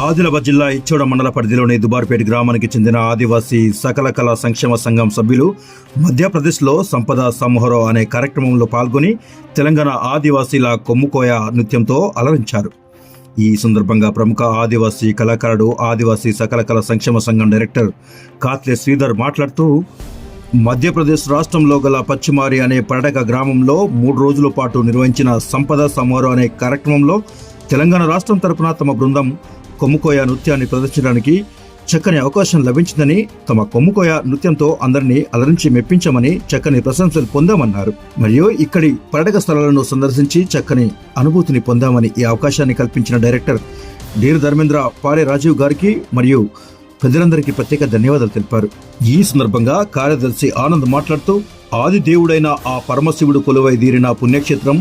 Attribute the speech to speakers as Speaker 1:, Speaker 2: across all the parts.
Speaker 1: ఆదిలాబాద్ జిల్లా ఇచ్చోడ మండల పరిధిలోని దుబార్పేట గ్రామానికి చెందిన ఆదివాసీ సకల కళా సంక్షేమ సంఘం సభ్యులు మధ్యప్రదేశ్లో సంపద సమారోహ్ అనే కార్యక్రమంలో పాల్గొని తెలంగాణ ఆదివాసీల కొమ్ముకోయ నృత్యంతో అలరించారు. ఈ సందర్భంగా ప్రముఖ ఆదివాసీ కళాకారుడు ఆదివాసీ సకల కళా సంక్షేమ సంఘం డైరెక్టర్ కాత్లే శ్రీధర్ మాట్లాడుతూ, మధ్యప్రదేశ్ రాష్ట్రంలో గల పచ్చిమారి అనే పర్యాటక గ్రామంలో 3 రోజుల పాటు నిర్వహించిన సంపద సమారోహ్ అనే కార్యక్రమంలో తెలంగాణ రాష్ట్రం తరపున తమ బృందం కొమ్ముకోయ నృత్యాన్ని ప్రదర్శించడానికి చక్కని అవకాశం లభించిందని, తమ కొమ్ముకోయ నృత్యంతో అందరినీ అలరించి మెప్పించామని, చక్కని ప్రశంసలు పొందామన్నారు. మరియు ఇక్కడి పర్యాటక స్థలాలను సందర్శించి చక్కని అనుభూతిని పొందామని ఈ అవకాశాన్ని కల్పించిన డైరెక్టర్ డీర్ ధర్మేంద్ర పారే రాజీవ్ గారికి మరియు ప్రజలందరికీ ప్రత్యేక ధన్యవాదాలు తెలిపారు. ఈ సందర్భంగా కార్యదర్శి ఆనంద్ మాట్లాడుతూ, ఆది దేవుడైన ఆ పరమశివుడు కొలువై తీరిన పుణ్యక్షేత్రం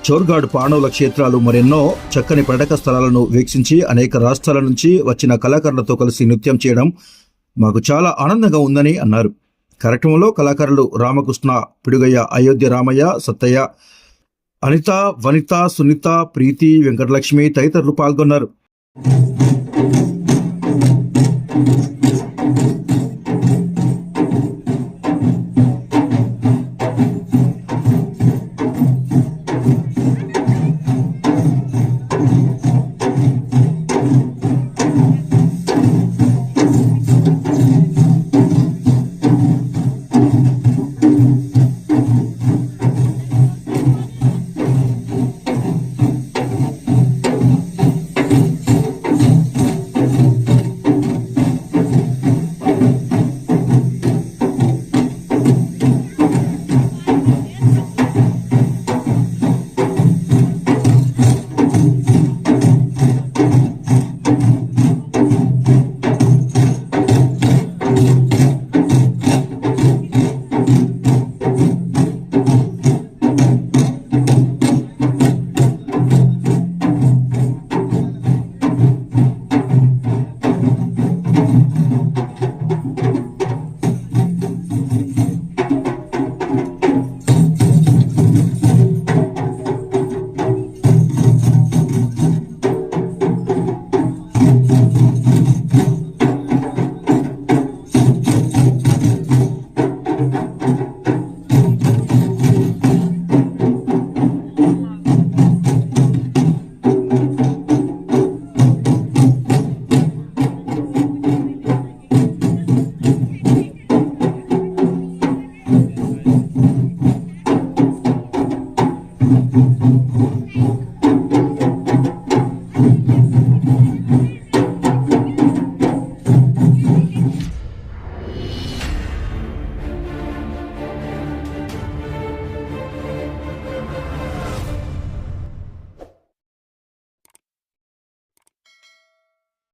Speaker 1: చోర్గాడ్ పాండవుల క్షేత్రాలు మరెన్నో చక్కని పర్యాటక స్థలాలను వీక్షించి అనేక రాష్ట్రాల నుంచి వచ్చిన కళాకారులతో కలిసి నృత్యం చేయడం మాకు చాలా ఆనందంగా ఉందని అన్నారు. కార్యక్రమంలో కళాకారులు రామకృష్ణ, పిడుగయ్య, అయోధ్య రామయ్య, సత్తయ్య, అనిత, వనిత, సునీత, ప్రీతి, వెంకటలక్ష్మి తదితరులు పాల్గొన్నారు.